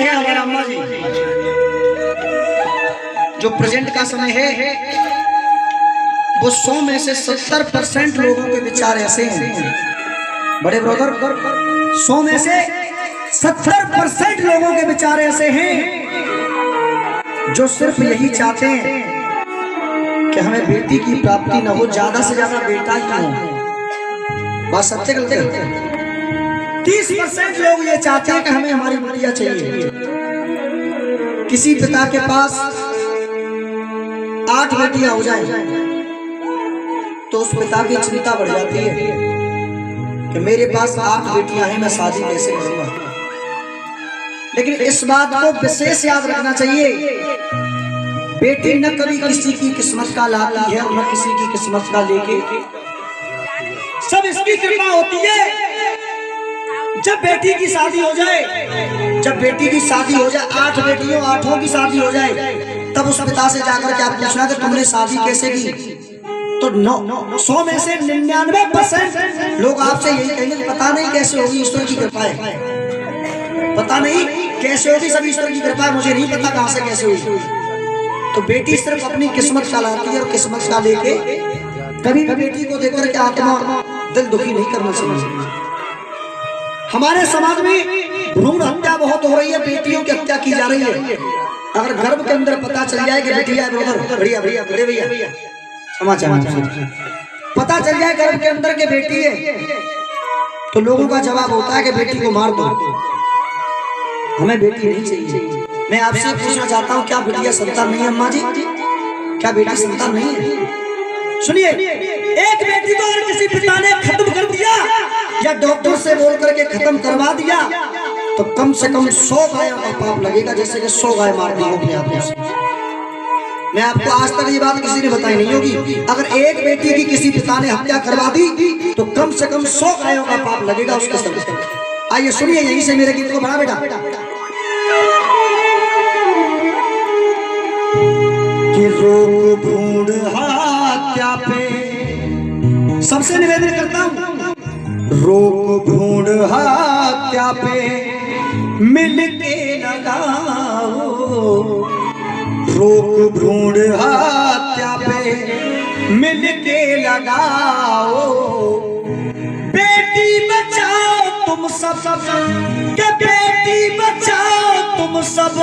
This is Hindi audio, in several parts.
है हमारा अम्मा जी। जो प्रेजेंट का समय है वो 100 में से 70% लोगों के विचार ऐसे हैं बड़े ब्रदर, 100 में से 70% लोगों के विचार ऐसे हैं जो सिर्फ यही चाहते हैं कि हमें बेटी की प्राप्ति न हो, ज्यादा से ज्यादा बेटा ही हो। बात सत्य गलत है। 30% लोग ये चाहते हैं कि हमें हमारी बेटियां चाहिए। किसी पिता के पास 8 बेटियां हो जाए तो उस पिता की चिंता बढ़ जाती है कि मेरे पास 8 बेटियां हैं, मैं शादी कैसे करूंगा। लेकिन इस बात को विशेष याद रखना चाहिए, बेटी न कभी किसी की किस्मत का लाती है और न किसी की किस्मत का लेके, सब इसकी कृपा होती है। जब बेटी की शादी हो जाए, जब बेटी की शादी हो जाए, 8 बेटियों 8 की शादी हो जाए, तब उस पिता से जाकर के आप पूछना कि तुमने शादी कैसे की, तो 100 में से 99% लोग आपसे यही कहेंगे पता नहीं कैसे होगी, ईश्वर की कृपा है। पता नहीं कैसे होगी, सब ईश्वर की कृपा है, मुझे नहीं पता कहां से कैसे होगी। तो बेटी सिर्फ अपनी किस्मत का लाती है और किस्मत का लेके कभी भी बेटी को देखकर के आत्मा दिल दुखी नहीं करना चाहिए। हमारे समाज में भ्रूण हत्या बहुत हो रही है, बेटियों की हत्या की जा रही है। अगर गर्भ के अंदर पता चल जाए कि बेटिया ब्रदर, बढ़िया बढ़िया बड़े भैया समाचार पता चल जाए गर्भ के अंदर के बेटी है, तो लोगों का जवाब होता है कि बेटी को मार दो, हमें बेटी नहीं चाहिए। मैं आपसे पूछना चाहता हूँ, क्या बेटियां संतान नहीं है अम्मा जी? क्या बेटी संतान नहीं है? सुनिए, एक बेटी को अगर किसी पिता ने खत्म कर दिया या डॉक्टर से बोल करके खत्म करवा दिया तो कम से कम 100 गायों का पाप लगेगा, जैसे कि 100 गाय मार दी हो अपने हाथों से। मैं आपको आज तक ये बात किसी ने बताई नहीं होगी। अगर एक बेटी की किसी पिता ने हत्या करवा दी तो कम से कम 100 गायों का पाप लगेगा उसके सर। आइए सुनिए यहीं से मेरे गीत को बढ़ा बेटा। कि रोक भ्रूण हत्या पे सबसे निवेदन करता हूँ, रोक भ्रूण हत्या पे मिलके लगाओ, रोक भ्रूण हत्या पे मिलके लगाओ, बेटी बचाओ तुम सब, के बेटी बचाओ तुम सब,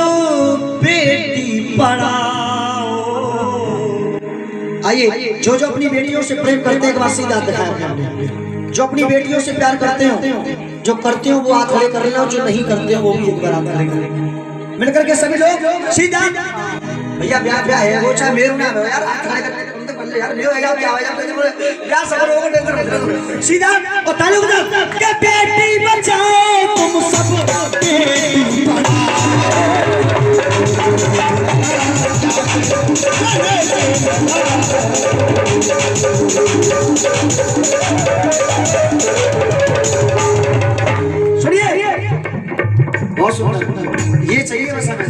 बेटी पढ़ाओ। आइए, जो जो अपनी बेटियों से प्रेम करते हैं एक बार सीधा दिखाएं, जो अपनी बेटियों से प्यार करते हो, जो करते हो वो हाथ खड़े कर लेना, और जो नहीं करते हो वो भी एक बार हाथ खड़े करें। मिलकर के सभी लोग सीधा, भैया ब्याह ब्याह है वो चाहे मेरे ना हो यार, हाथ खड़े करके यार ले हो जाओ, क्या हो जाओ, ब्याह सफल होगा, टेंशन सीधा और ताली बजाओ के बेटी बचाओ तुम सब, बेटी सुनिए बहुत सुंदर, ये चाहिए बस हमें।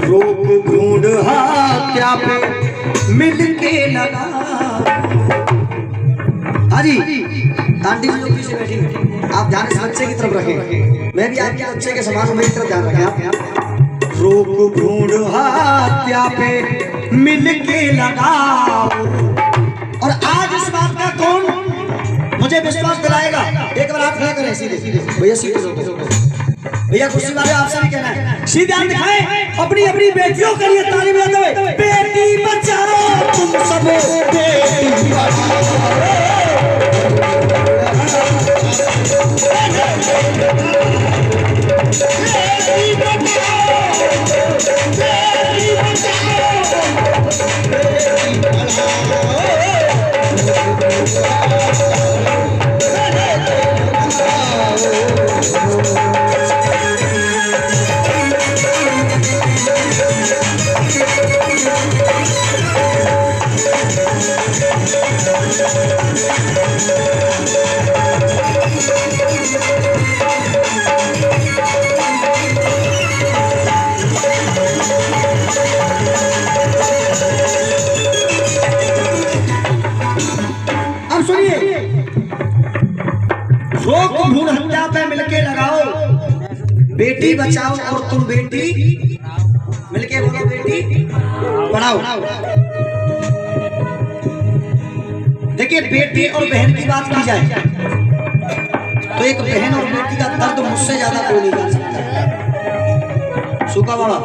रोक भ्रूण हत्या पे मिलके लगा। हाजी आंटी जी लोग पीछे बैठी, आप ध्यान इस बच्चे की तरफ रखें, मैं भी आपके बच्चे के समान हूं, मेरी तरफ ध्यान रखें। रोक भ्रूण हत्या पे मिलके लगाओ। और आज इस बात का कौन मुझे विश्वास दिलाएगा? एक बार आप खड़ा करें सीधे, भैया सीधे, भैया कुर्सी वाले आपसे भी कहना है सीधे हाथ दिखाएं, अपनी अपनी बेटियों के लिए ताली बजा दो। बेटी बचाओ तुम सब, बेटी बेटी बचाओ और तुम बेटी मिलके बोलो बेटी पढ़ाओ। देखिए बेटी और बहन की बात की जाए तो एक बहन और बेटी का दर्द मुझसे ज्यादा कोई नहीं जान सकता। सुखा बाबा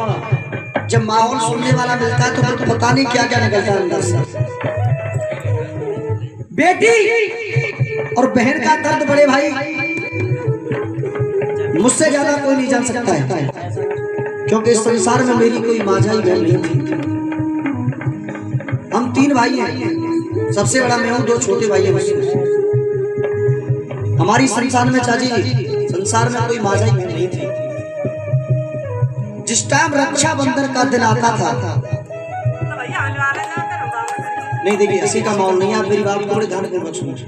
जब माहौल सुनने वाला मिलता है तो फिर पता नहीं क्या क्या निकलता है अंदर से। बेटी और बहन का दर्द बड़े भाई मुझसे ज्यादा कोई नहीं जान सकता है, क्योंकि इस संसार में मेरी कोई माझाई बहन नहीं थी। हम 3 भाई हैं, सबसे बड़ा मैं हूं, 2 छोटे भाई हैं मुझसे। हमारी संसार में चाची संसार में कोई माझाई बहन नहीं थी। जिस टाइम रक्षाबंधन का दिन आता था, नहीं देखिए इसी का माहौल नहीं है, आप मेरी बात को बड़े ध्यानपूर्वक सुनिए।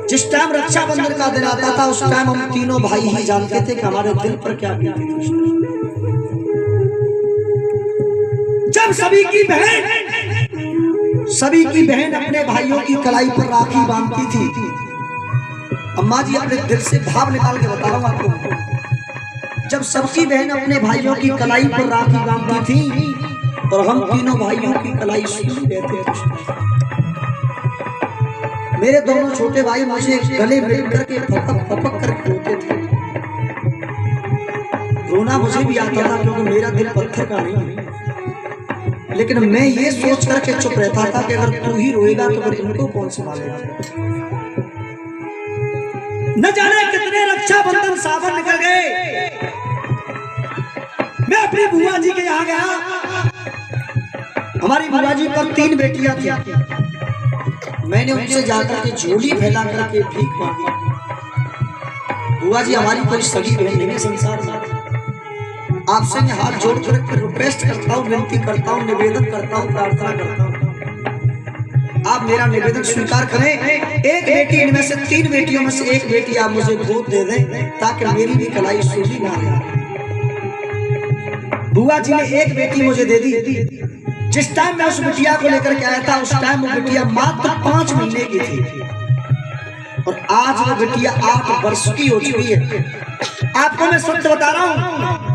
जिस टाइम रक्षाबंधन का दिन आता था उस टाइम हम तीनों भाई ही जानते थे कि हमारे दिल पर क्या बीती थी। जब सभी की बहन अपने भाइयों की कलाई पर राखी बांधती थी। अम्मा जी अपने दिल से भाव निकाल के बता रहा हूं आपको। जब सबकी बहन अपने भाइयों की कलाई पर राखी बांधती थी और हम तीनों भाइयों की कलाई सुन रहे थे। मेरे दोनों छोटे भाई मुझे गले मिल करके फपक करके रोते थे। रोना मुझे भी आता था क्योंकि मेरा दिल पत्थर का नहीं, लेकिन मैं ये सोच करके चुप रहता था कि अगर तू ही रोएगा तो फिर इनको कौन संभालेगा। न जाने कितने रक्षाबंधन सावन निकल गए। मैं अपनी बुआ जी के यहाँ गया। हमारी बुआ जी पर 3 बेटियां थी। मैंने उनसे जाकर के झोली फैला करके भीख मांगी। बुआ जी हमारी कोई सगी बहन नहीं है संसार में। आपसे मैं हाथ जोड़ कर रिक्वेस्ट करता हूँ, विनती करता हूँ, निवेदन करता हूँ, प्रार्थना करता हूँ, आप मेरा निवेदन स्वीकार करें। एक बेटी इनमें से 3 बेटियों में से एक बेटी आप मुझे गोद दे दें ताकि मेरी भी कलाई सूजी ना रहे। बुआ जी ने एक बेटी मुझे दे दी। जिस टाइम मैं उस बिटिया को लेकर के आया था उस टाइम वो बिटिया मात्र 5 महीने की थी और आज वो बिटिया 8 वर्ष की हो चुकी है। आपको मैं सत्य बता रहा हूँ,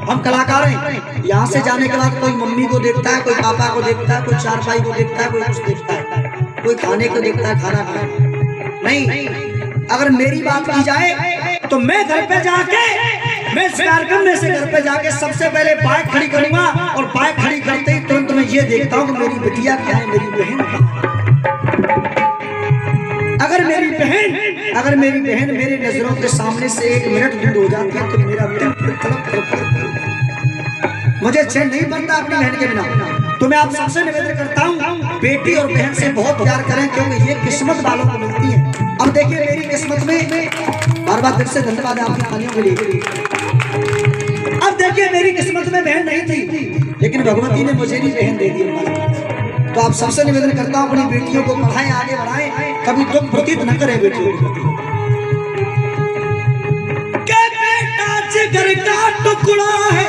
हम कलाकार हैं। यहाँ से जाने के बाद कोई मम्मी को देखता है, कोई पापा को देखता है, कोई चारपाई को देखता है, कोई कुछ देखता है, कोई खाने को देखता है, खाना खाए नहीं। अगर मेरी बात की जाए तो मैं घर पे जाके मैं इस कार्यक्रम में से घर पे जाके सबसे पहले बाइक खड़ी करूंगा और बाइक खड़ी करते ही तुरंत मैं ये देखता हूँ कि मेरी बिटिया क्या है, मेरी बहन क्या है। अगर मेरी बहन मेरे नजरों के सामने से 1 मिनट दूर हो जाती है तो मेरा दिल तड़प मुझे चैन नहीं बनता अपनी बहन के बिना। तो मैं आप सबसे निवेदन करता हूँ बेटी और बहन से बहुत प्यार करें क्योंकि ये किस्मत वालों को मिलती है। अब देखिए मेरी किस्मत में बार बार दिल से धन्यवाद आपकी तालियों के लिए। अब देखिए मेरी किस्मत में बहन नहीं थी लेकिन भगवती ने मुझे भी बहन दे दी। तो आप सबसे निवेदन करता हूँ अपनी बेटियों को पढ़ाएं, आगे बढ़ाएं, कभी दुख प्रतीत न करें बेटियों को। बेटा जिगर का टुकड़ा है,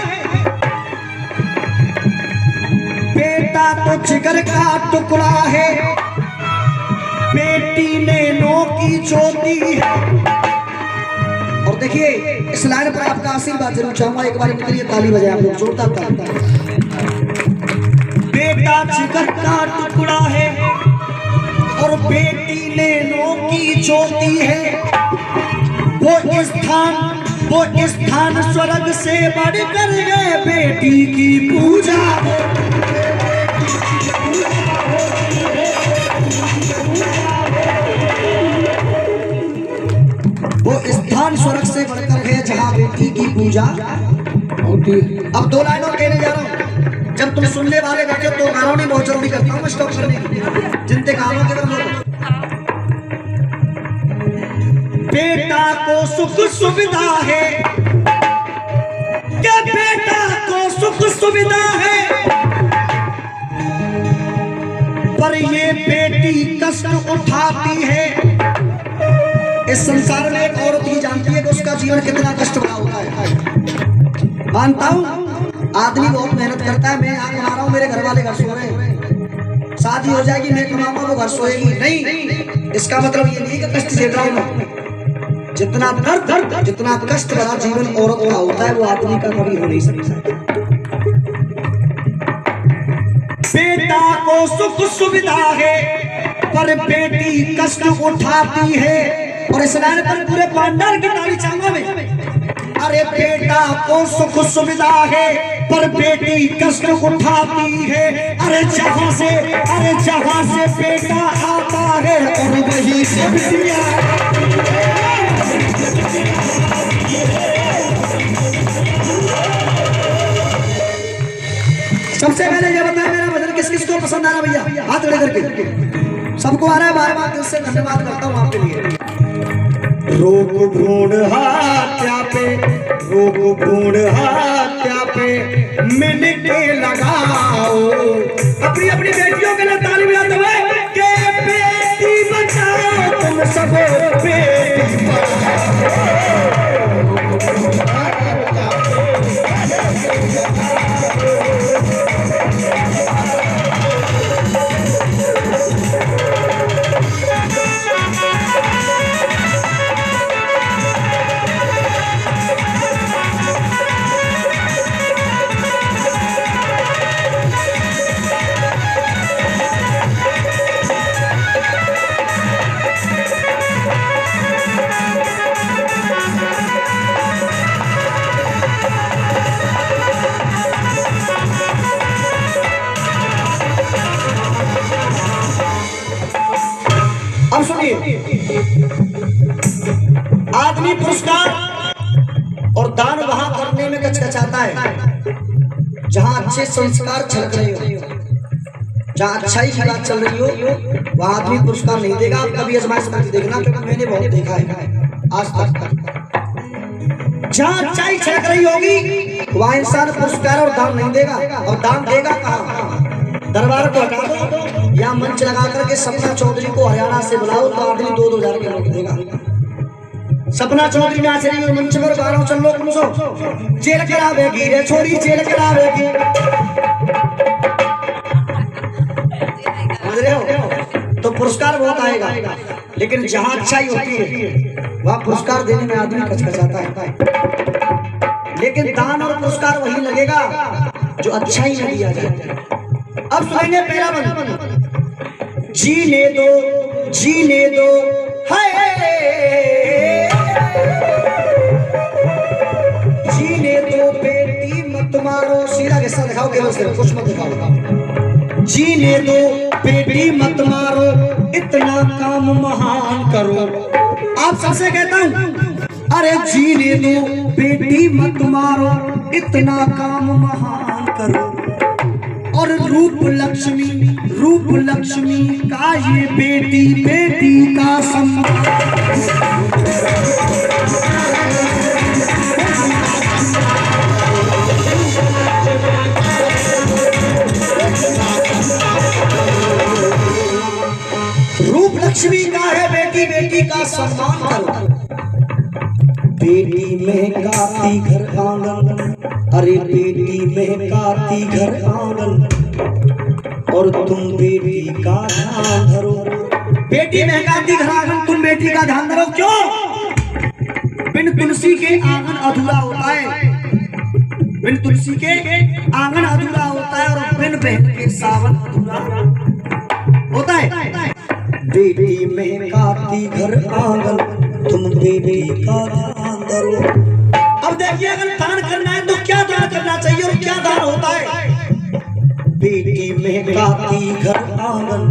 बेटा तो जिगर का टुकड़ा है, बेटी नैनों की ज्योति है। और देखिए इस लाइन पर आपका आशीर्वाद जरूर चाहूंगा। एक बार इनके लिए ताली बजाएं आप लोग, जोरदार ताली। बेटा जिगर का टुकड़ा है और बेटी नैनों की ज्योति है। वो स्थान स्वर्ग से बढ़कर गए, बेटी की पूजा वो स्थान स्वर्ग से बढ़कर है जहाँ बेटी की पूजा होती है। अब 2 लाइनों कहने जा रहा हूँ। जब तुम सुनने वाले बैठे तो गानों नहीं बहुत जरूरी करता हूँ मैं स्टॉप करने की जिनते गानों के बाद बेटा को सुख सुविधा है, क्या बेटा को सुख सुविधा है, पर ये बेटी कष्ट उठाती है। इस संसार में एक औरत ही जानती है कि उसका जीवन कितना कष्ट भरा होता है। मानता हूँ आदमी बहुत मेहनत करता है, मैं यहाँ कमा रहा हूँ, मेरे घर वाले घर सो रहे हैं, शादी हो जाएगी मैं कमाऊंगा वो घर सोएगी नहीं। इसका मतलब ये नहीं कि कष्ट झेल रहा हूँ मैं। जितना दर्द, जितना कष्ट भरा जीवन औरत का होता है वो आदमी का कभी हो नहीं सकता। बेटा को सुख सुविधा है पर बेटी कष्ट उठाती है। और इस लाइन पर पूरे पांडाल की ताली चांगा में, अरे बेटा को सुख सुविधा है पर बेटी कष्ट उठाती है। अरे जहां से बेटा आता है और वही से बिटिया। सबसे पहले ये बताया मेरा भजन किस किस को पसंद आ रहा भैया, हाथ खड़े करके। सबको आ रहा है, बार बार दिल से धन्यवाद करता हूँ आपके लिए। रोक भ्रूण हत्या पे, रोक भ्रूण हत्या पे मिलके लगाओ। अपनी अपनी बेटियों के लिए ताली बजाते हुए के बेटी बचाओ तुम सब बेटी बचाओ। अब सुनिए, आदमी पुरस्कार और दान वहां करने में कचकचाता है जहां अच्छे संस्कार छलक रहे हो, जहां अच्छाई की बात चल रही हो, वहां आदमी पुरस्कार नहीं देगा। आप कभी आजमाइश करके देखना, क्योंकि मैंने बहुत देखा है आज तक। जहां अच्छाई छलक रही होगी वहां इंसान पुरस्कार और दान नहीं देगा। और दान देगा कहां? दरबार को हटा दो या मंच लगा करके सपना चौधरी को हरियाणा से बुलाओ तो आदमी 2,000 के नोट देगा। सपना चौधरी नाच रही है मंच पर, बारों चल लो तुम सो जेल करावेगी रे छोरी, जेल करावेगी। समझ रहे हो? तो पुरस्कार बहुत आएगा, लेकिन जहां अच्छाई होती है वहां पुरस्कार देने में आदमी कचकचाता है। लेकिन दान और पुरस्कार वही लगेगा जो अच्छाई में दिया जाए। अब सुनेंगे पहला मन, जीने दो हाय, जीने दो बेटी मत मारो। सीधा किस्सा दिखाओ, केवल सिर्फ कुछ मत दिखाओ। जीने दो बेटी मत मारो, इतना काम महान करो। आप सबसे कहता हूं, अरे जीने दो बेटी मत मारो, इतना काम महान करो। और रूप लक्ष्मी का ये बेटी का सम्मान। रूप लक्ष्मी का है बेटी का सम्मान करो। बेटी में काती घर आंगन, अरे बेटी में काती घर आंगन, और तुम बेटी का ध्यान धरो। बेटी में काती घर आंगन, तुम बेटी का ध्यान धरो। क्यों? बिन तुलसी के आंगन अधूरा होता है, बिन तुलसी के आंगन अधूरा होता है, और बिन बहन के सावन अधूरा होता है। बेटी में काती घर आंगन, तुम बेटी का ध्यान धरो। अब देखिए, अगर दान करना है तो क्या दान करना चाहिए और क्या दान होता है? बेटी में काती घर आंगन,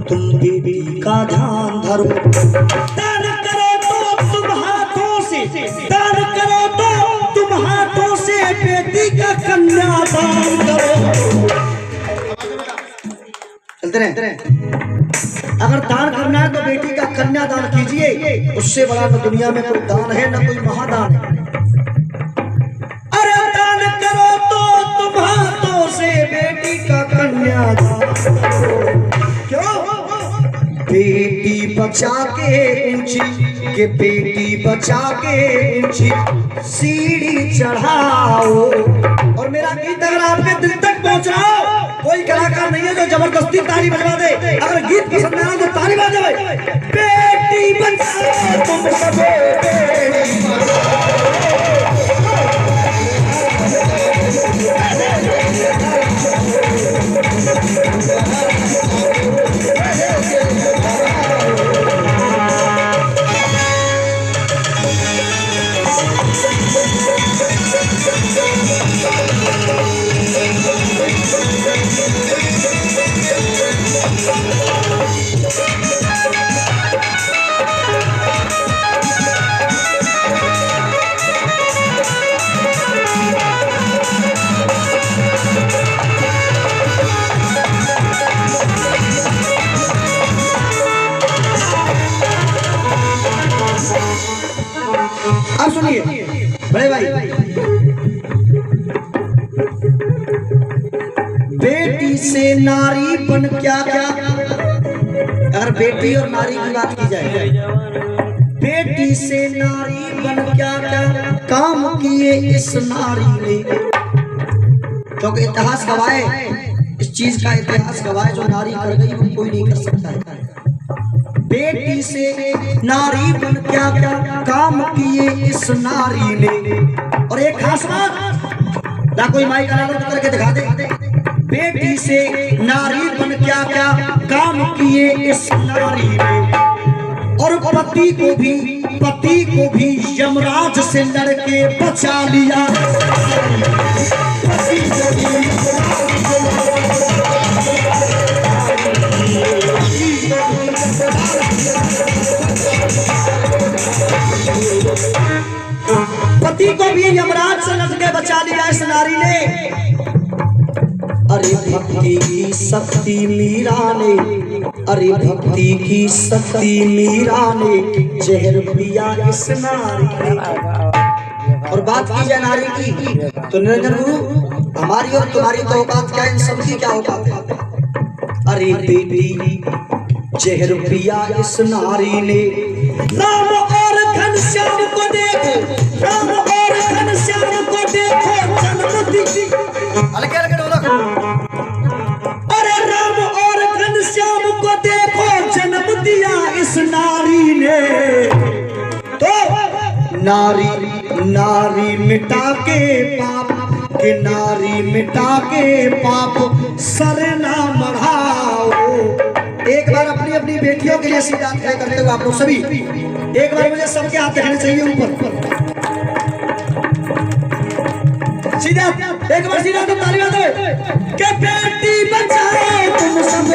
तुम बेटी का ध्यान धरो। दान करो तो तुम हाथों से, दान करो तो तुम हाथों से बेटी का कन्यादान करो। चलते रहे। अगर दान करना है तो बेटी का कन्यादान कीजिए, उससे बड़ा न दुनिया में कोई दान है न कोई महादान है। अरे दान करो तो तुम हाथों से बेटी का कन्यादान। क्यों? बेटी बचा के ऊंची, के बेटी बचा के ऊंची सीढ़ी चढ़ाओ। और मेरा गीत अगर आपके दिल तक पहुंच रहा हो, कोई कलाकार नहीं है जो जबरदस्ती ताली बजवा दे। अगर गीत पसंद आए तो ताली बजाओ। बेटी बचाओ तुम सब बेटी से नारी बन क्या क्या, अगर बेटी और नारी की बात की जाए, बेटी से नारी बन क्या क्या काम किए इस नारी ने। क्योंकि इतिहास गवाए, इस चीज का इतिहास गवाए, जो नारी कर गई वो कोई नहीं कर सकता है। बेटी से नारी बन क्या क्या काम किए इस नारी ने। और एक खास बात ना, कोई माइक अलाउड करके दिखा दे। बेटी से नारी बन क्या क्या काम किए इस नारी ने। और पति को भी यमराज से लड़के बचा लिया। पति को भी यमराज से लड़के बचा लिया इस नारी ने। अरे भक्ति की शक्ति मीरा ने, अरे भक्ति की शक्ति मीरा ने जहर पिया इस नारी ने। और बात की जाए नारी की, तो निरंजन गुरु हमारी और तुम्हारी तो औकात क्या, इन सब की क्या औकात है। अरे बेटी जहर पिया इस नारी ने। राम और घनश्याम को देखो, राम और घनश्याम को देखो जन्मती। अलग अलग अरे राम और घनश्याम को देखो जन्म दिया इस नारी ने। तो नारी मिटा के पाप, के नारी मिटा के पाप सर ना मढ़ाओ। एक बार अपनी अपनी बेटियों के लिए सीधा तय करते हुए आप लोग सभी एक बार मुझे सबके हाथ दिखाने चाहिए ऊपर सीधा, एक बार सीधा तो तालियां दो कि बेटी बचाओ तुम सब।